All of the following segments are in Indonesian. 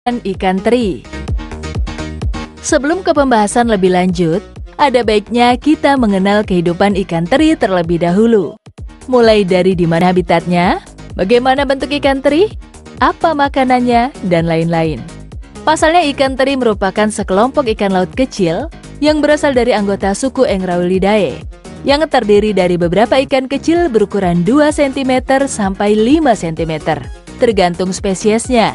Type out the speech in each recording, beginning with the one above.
Ikan teri. Sebelum ke pembahasan lebih lanjut, ada baiknya kita mengenal kehidupan ikan teri terlebih dahulu. Mulai dari di mana habitatnya, bagaimana bentuk ikan teri, apa makanannya, dan lain-lain. Pasalnya ikan teri merupakan sekelompok ikan laut kecil yang berasal dari anggota suku Engraulidae, yang terdiri dari beberapa ikan kecil berukuran 2 cm sampai 5 cm, tergantung spesiesnya.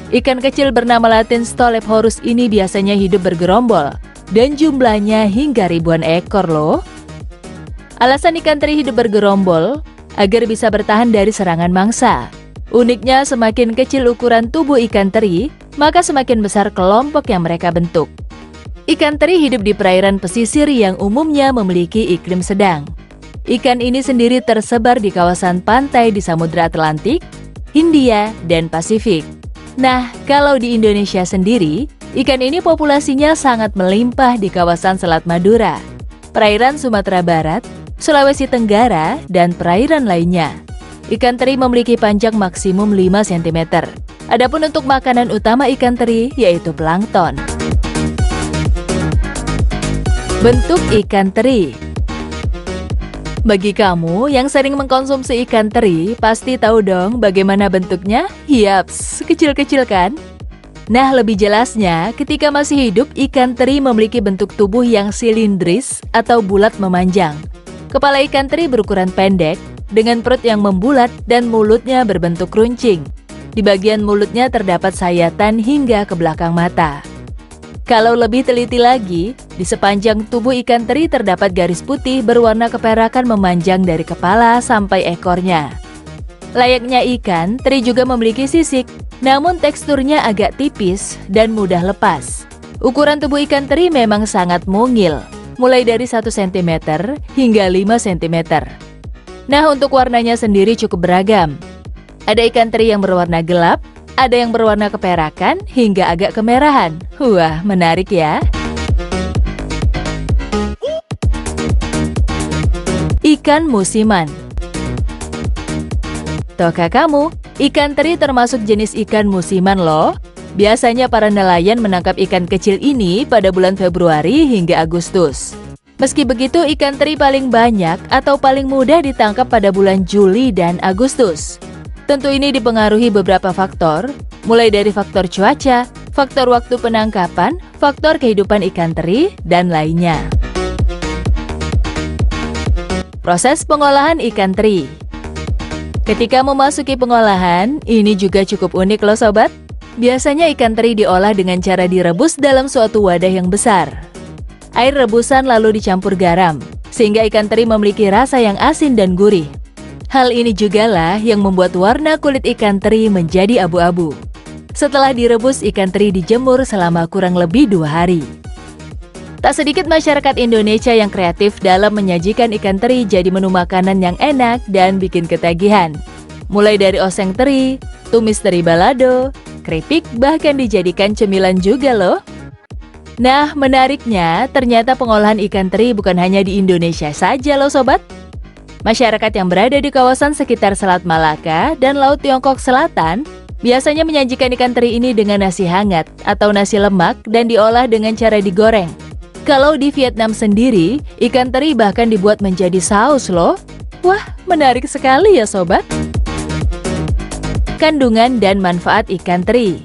Ikan kecil bernama latin Stolephaurus ini biasanya hidup bergerombol, dan jumlahnya hingga ribuan ekor loh. Alasan ikan teri hidup bergerombol, agar bisa bertahan dari serangan mangsa. Uniknya, semakin kecil ukuran tubuh ikan teri, maka semakin besar kelompok yang mereka bentuk. Ikan teri hidup di perairan pesisir yang umumnya memiliki iklim sedang. Ikan ini sendiri tersebar di kawasan pantai di Samudra Atlantik, Hindia, dan Pasifik. Nah, kalau di Indonesia sendiri, ikan ini populasinya sangat melimpah di kawasan Selat Madura, perairan Sumatera Barat, Sulawesi Tenggara, dan perairan lainnya. Ikan teri memiliki panjang maksimum 5 cm. Adapun untuk makanan utama ikan teri yaitu plankton. Bentuk ikan teri. Bagi kamu yang sering mengkonsumsi ikan teri, pasti tahu dong bagaimana bentuknya? Yaps, kecil-kecil kan? Nah, lebih jelasnya, ketika masih hidup, ikan teri memiliki bentuk tubuh yang silindris atau bulat memanjang. Kepala ikan teri berukuran pendek, dengan perut yang membulat dan mulutnya berbentuk runcing. Di bagian mulutnya terdapat sayatan hingga ke belakang mata. Kalau lebih teliti lagi, di sepanjang tubuh ikan teri terdapat garis putih berwarna keperakan memanjang dari kepala sampai ekornya. Layaknya ikan, teri juga memiliki sisik, namun teksturnya agak tipis dan mudah lepas. Ukuran tubuh ikan teri memang sangat mungil, mulai dari 1 cm hingga 5 cm. Nah, untuk warnanya sendiri cukup beragam. Ada ikan teri yang berwarna gelap, ada yang berwarna keperakan hingga agak kemerahan. Wah, menarik ya. Ikan musiman. Tahukah kamu, ikan teri termasuk jenis ikan musiman loh. Biasanya para nelayan menangkap ikan kecil ini pada bulan Februari hingga Agustus. Meski begitu, ikan teri paling banyak atau paling mudah ditangkap pada bulan Juli dan Agustus. Tentu ini dipengaruhi beberapa faktor, mulai dari faktor cuaca, faktor waktu penangkapan, faktor kehidupan ikan teri, dan lainnya. Proses pengolahan ikan teri. Ketika memasuki pengolahan, ini juga cukup unik loh sobat. Biasanya ikan teri diolah dengan cara direbus dalam suatu wadah yang besar. Air rebusan lalu dicampur garam, sehingga ikan teri memiliki rasa yang asin dan gurih. Hal ini jugalah yang membuat warna kulit ikan teri menjadi abu-abu. Setelah direbus, ikan teri dijemur selama kurang lebih 2 hari. Tak sedikit masyarakat Indonesia yang kreatif dalam menyajikan ikan teri jadi menu makanan yang enak dan bikin ketagihan. Mulai dari oseng teri, tumis teri balado, keripik, bahkan dijadikan cemilan juga loh. Nah, menariknya, ternyata pengolahan ikan teri bukan hanya di Indonesia saja loh sobat. Masyarakat yang berada di kawasan sekitar Selat Malaka dan Laut Tiongkok Selatan biasanya menyajikan ikan teri ini dengan nasi hangat atau nasi lemak dan diolah dengan cara digoreng. Kalau di Vietnam sendiri, ikan teri bahkan dibuat menjadi saus loh. Wah, menarik sekali ya sobat. Kandungan dan manfaat ikan teri.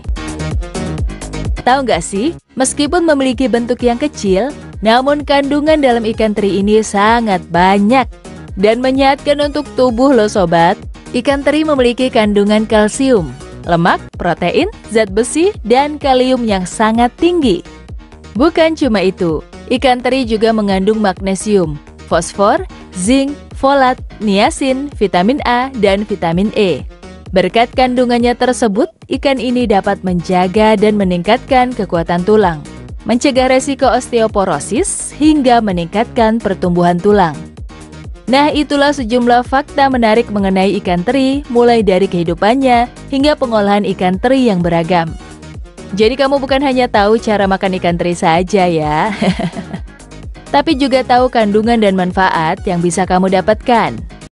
Tahu nggak sih, meskipun memiliki bentuk yang kecil, namun kandungan dalam ikan teri ini sangat banyak dan menyehatkan untuk tubuh loh sobat. Ikan teri memiliki kandungan kalsium, lemak, protein, zat besi, dan kalium yang sangat tinggi. Bukan cuma itu, ikan teri juga mengandung magnesium, fosfor, zinc, folat, niacin, vitamin A, dan vitamin E. Berkat kandungannya tersebut, ikan ini dapat menjaga dan meningkatkan kekuatan tulang, mencegah resiko osteoporosis, hingga meningkatkan pertumbuhan tulang. Nah, itulah sejumlah fakta menarik mengenai ikan teri, mulai dari kehidupannya hingga pengolahan ikan teri yang beragam. Jadi kamu bukan hanya tahu cara makan ikan teri saja ya, tapi juga tahu kandungan dan manfaat yang bisa kamu dapatkan.